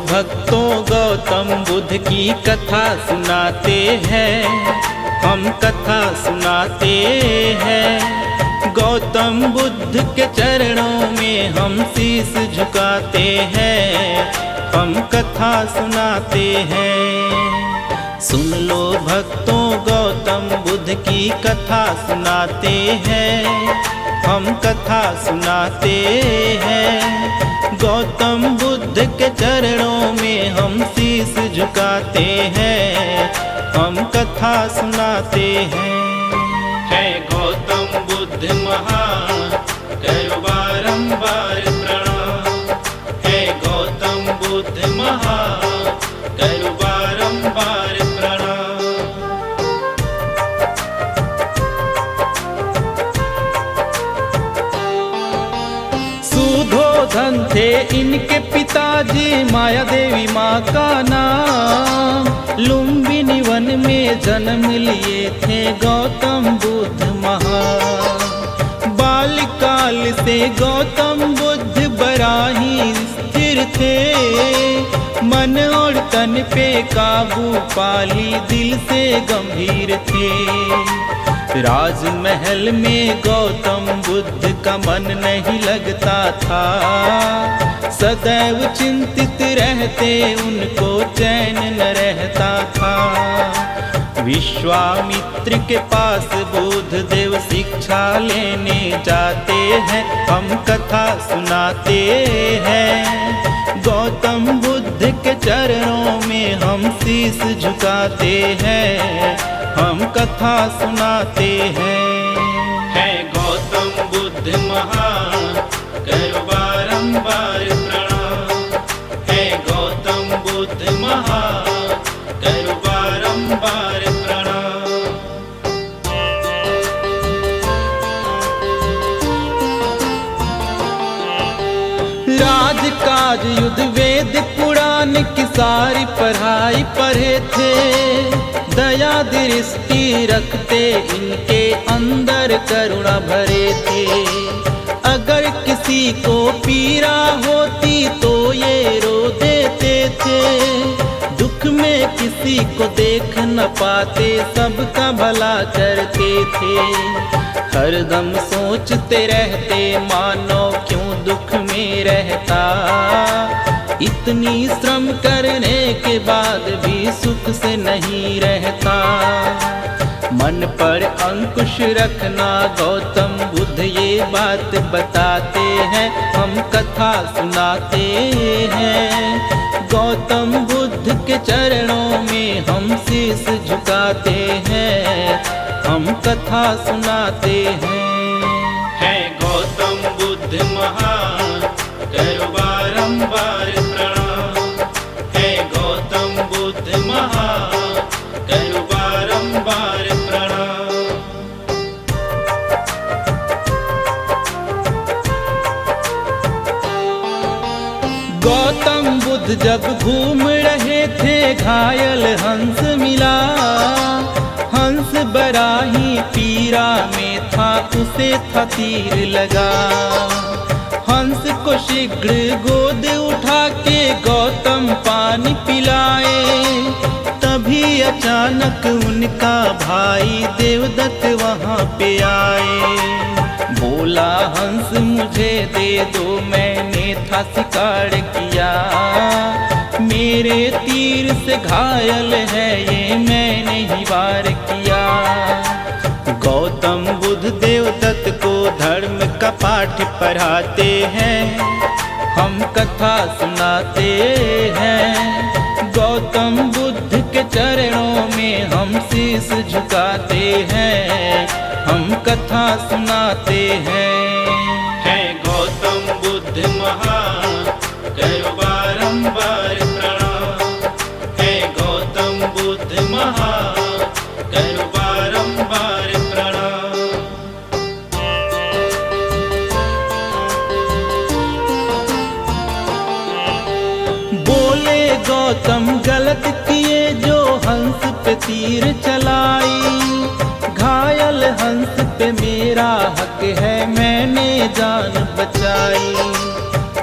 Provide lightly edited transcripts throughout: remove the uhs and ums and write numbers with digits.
भक्तों गौतम बुद्ध की कथा सुनाते हैं, हम कथा सुनाते हैं। गौतम बुद्ध के चरणों में हम शीश झुकाते हैं, हम कथा सुनाते हैं। सुन लो भक्तों गौतम बुद्ध की कथा सुनाते हैं, हम कथा सुनाते हैं। गौतम बुद्ध के चरणों में हम शीश झुकाते हैं, हम कथा सुनाते हैं। है गौतम बुद्ध महान, करो बारंबार प्रणाम। है गौतम बुद्ध महान, करो बारंबार प्रणाम। सुधोधन थे इनके पिताजी, माया देवी माँ का नाम। लुम्बिनी वन में जन्म लिए थे गौतम बुद्ध महान। बाल्यकाल से गौतम बुद्ध बराही स्थिर थे, मन और तन पे काबू पाली दिल से गंभीर थे। राजमहल में गौतम बुद्ध का मन नहीं लगता था, सदैव चिंतित रहते उनको चैन न रहता था। विश्वामित्र के पास बुद्ध देव शिक्षा लेने जाते हैं, हम कथा सुनाते हैं। गौतम बुद्ध के चरणों में हम शीश झुकाते हैं, हम कथा सुनाते हैं। है गौतम बुद्ध महान, करो बारंबार प्रणाम। है गौतम बुद्ध महान, करो बारंबार प्रणाम। राजकाज युद्ध वेद पुराण की सारी पढ़ाई पढ़े थे। दया दृष्टि रखते इनके अंदर करुणा भरे थे। अगर किसी को पीड़ा होती तो ये रो देते थे। दुख में किसी को देख न पाते, सबका भला करते थे। हरदम सोचते रहते मानो क्यों दुख में रहता। इतनी श्रम करने के बाद भी सुख से नहीं रहता। मन पर अंकुश रखना गौतम बुद्ध ये बात बताते हैं, हम कथा सुनाते हैं। गौतम बुद्ध के चरणों में हम शीश झुकाते हैं, हम कथा सुनाते हैं। है गौतम बुद्ध महान, करो बारंबार प्रणाम। है गौतम बुद्ध महान, करो बारंबार प्रणाम। गौतम बुद्ध जब घूम रहे थे घायल हंस मिला। हंस बराही पीरा में था, उसे था तीर लगा। हंस को शीघ्र गोद उठा के गौतम पानी पिलाए। तभी अचानक उनका भाई देवदत्त वहाँ पे आए। बोला हंस मुझे दे दो, मैंने था शिकार किया। मेरे तीर से घायल है ये, मैंने ही वार किया। गौतम बुद्ध देवदत्त को धर्म का पाठ पढ़ाते हैं, हम कथा सुनाते हैं। गौतम बुद्ध के चरणों में हम शीश झुकाते हैं, हम कथा सुनाते हैं। है गौतम बुद्ध महान, करो बारंबार प्रणाम। है गौतम बुद्ध महान, करो बारंबार प्रणाम। बोले गौतम गलत किए जो हंस पे तीर चलाई। घायल हंस पे मेरा हक है, मैंने जान बचाई।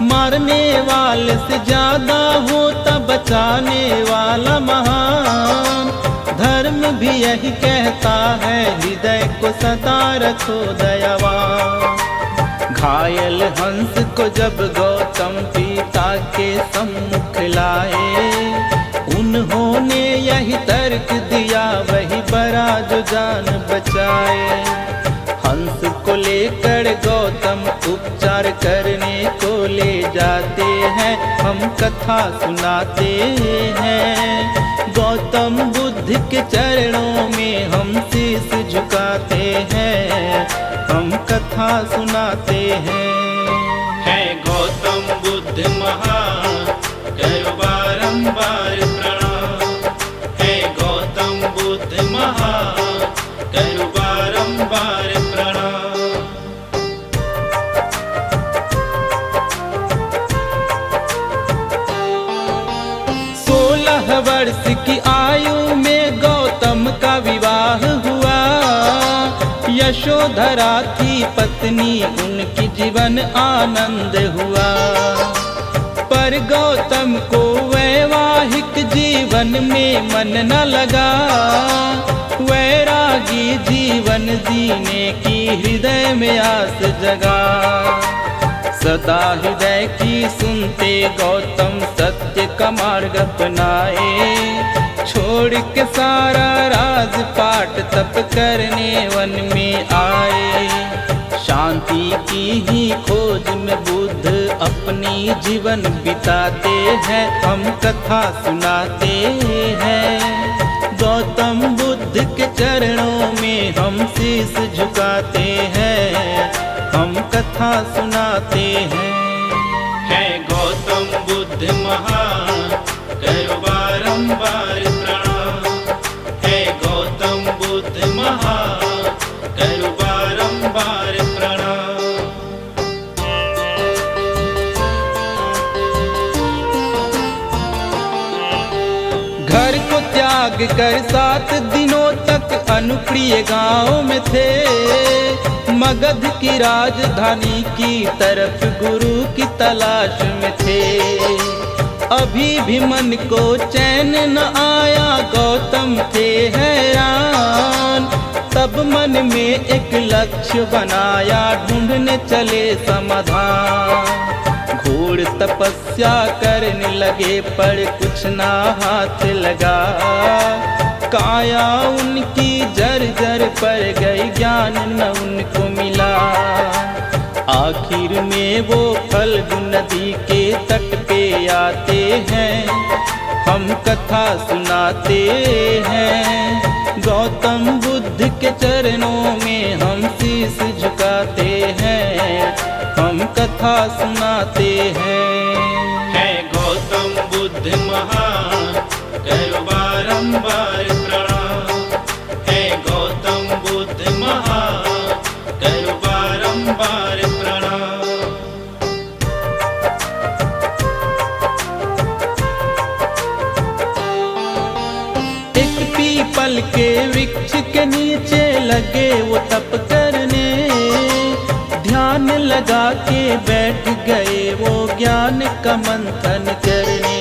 मारने वाले से ज्यादा हो तब बचाने वाला महान। धर्म भी यही कहता है, हृदय को सदा रखो दयावान। घायल हंस को जब गौतम पिता के सम्मुख लाए, उन्होंने यही तर्क दिया, वही बड़ा जो जान बचाए। हंस को लेकर गौतम उपचार करने को ले जाते हैं, हम कथा सुनाते हैं। गौतम बुद्ध के चरणों में हम शीश झुकाते हैं, हम कथा सुनाते हैं। है गौतम बुद्ध महान, करो बारंबार प्रणाम। है गौतम बुद्ध महान, करो बारंबार प्रणाम। 16 वर्ष की आयु में गौतम का विवाह हुआ। यशोधरा थी पत्नी, उनकी जीवन आनंद हुआ। पर गौतम को वैवाहिक जीवन में मन न लगा। वैरागी जीवन जीने की हृदय में आस जगा। सदा हृदय की सुनते गौतम सत्य का मार्ग अपनाए। छोड़ के सारा राजपाट तप करने वन में आए। शांति की ही खोज में बुद्ध अपनी जीवन बिताते हैं, हम कथा सुनाते हैं। गौतम बुद्ध के चरणों में हम शीश झुकाते हैं, हम कथा सुनाते हैं। है गौतम बुद्ध महान, करो बारंबार प्रणाम। है गौतम बुद्ध महान, करो बारंबार प्रणाम। घर को त्याग कर 7 दिनों तक अनुप्रिय गांव में थे। मगध की राजधानी की तरफ गुरु की तलाश में थे। अभी भी मन को चैन न आया, गौतम थे हैरान। तब मन में एक लक्ष्य बनाया, ढूंढने चले समाधान। घोर तपस्या करने लगे पर कुछ ना हाथ लगा। काया उनकी जर्जर पर गई, ज्ञान न उनको मिला। आखिर में वो फल्गु नदी के तट पे आते हैं, हम कथा सुनाते हैं। गौतम बुद्ध के चरणों में हम शीश झुकाते हैं, हम कथा सुनाते हैं। है गौतम बुद्ध महान, करो बारंबार प्रणाम। है गौतम बुद्ध महान, करो बारंबार प्रणाम। एक पीपल के वृक्ष के नीचे लगे वो तप करने। ध्यान लगा के बैठ गए वो ज्ञान का मंथन करने।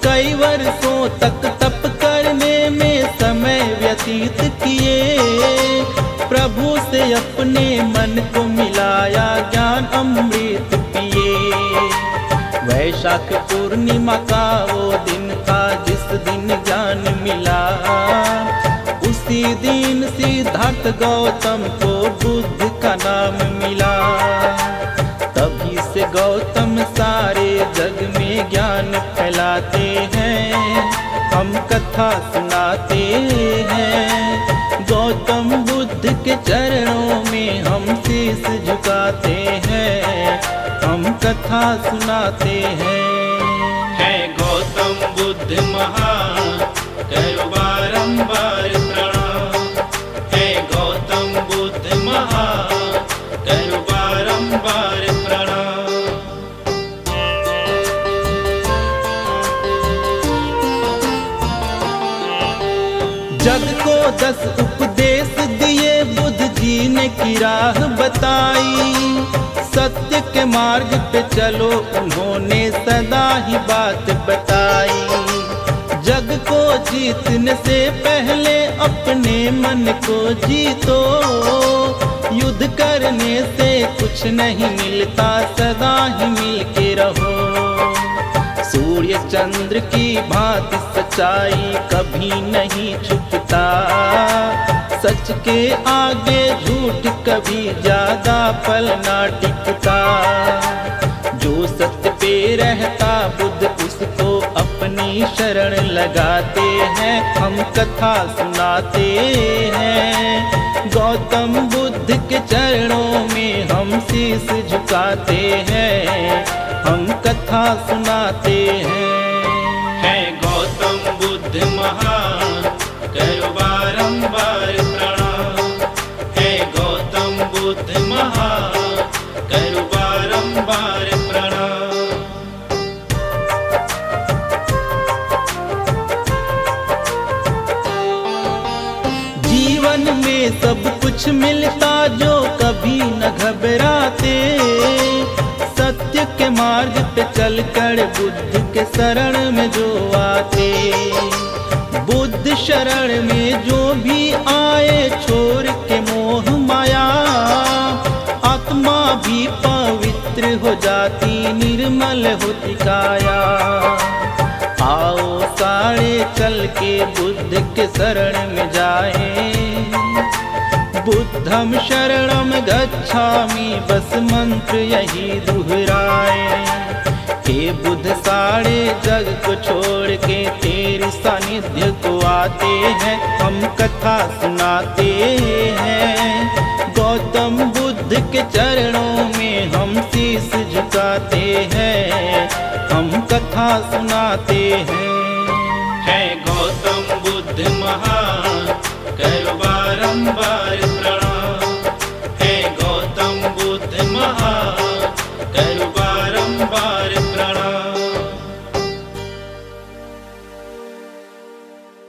कई वर्षों तक तप करने में समय व्यतीत किए। प्रभु से अपने मन को मिलाया, ज्ञान अमृत पिए। वैशाख पूर्णिमा का वो दिन था जिस दिन ज्ञान मिला। उसी दिन सिद्धार्थ गौतम को बुद्ध का नाम मिला। तभी से गौतम सारे जग में ज्ञान फैलाते हैं, हम कथा सुनाते हैं। गौतम बुद्ध के चरणों में हम शीश झुकाते हैं, हम कथा सुनाते हैं। है गौतम बुद्ध महान, करो बारंबार प्रणाम। है गौतम बुद्ध महान, करो बारंबार प्रणाम। जग को 10 उपदेश दिए बुद्ध जी ने की राह बताई। सत्य के मार्ग पे चलो उन्होंने सदा ही बात बताई। जग को जीतने से पहले अपने मन को जीतो, युद्ध करने से कुछ नहीं मिलता, सदा ही मिल के रहो। सूर्य चंद्र की भांति सच्चाई कभी नहीं छुपता, सच के आगे झूठ कभी ज्यादा पल ना टिकता। जो सत्य पे रहता बुद्ध उसको अपनी शरण लगाते हैं, हम कथा सुनाते हैं। गौतम बुद्ध के चरणों में हम शीश झुकाते हैं, हम कथा सुनाते हैं। है गौतम बुद्ध महान, करो बारंबार प्रणाम। है गौतम बुद्ध महान, करो बारंबार प्रणाम। जीवन में सब कुछ मिलता जो कभी न घबराते, सत्य के मार्ग पे चलकर बुद्ध के शरण में जो आते। बुद्ध शरण में जो भी आए छोड़ के मोह माया, आत्मा भी पवित्र हो जाती, निर्मल होती काया। आओ सारे चल के बुद्ध के शरण में जाए, बुद्धम शरणम गच्छामि, बस मंत्र यही दोहराए। हे बुद्ध सारे जग को छोड़ के तेरे सानिध्य को आते हैं, हम कथा सुनाते हैं। गौतम बुद्ध के चरणों में हम शीश झुकाते हैं, हम कथा सुनाते हैं। है गौतम बुद्ध महान,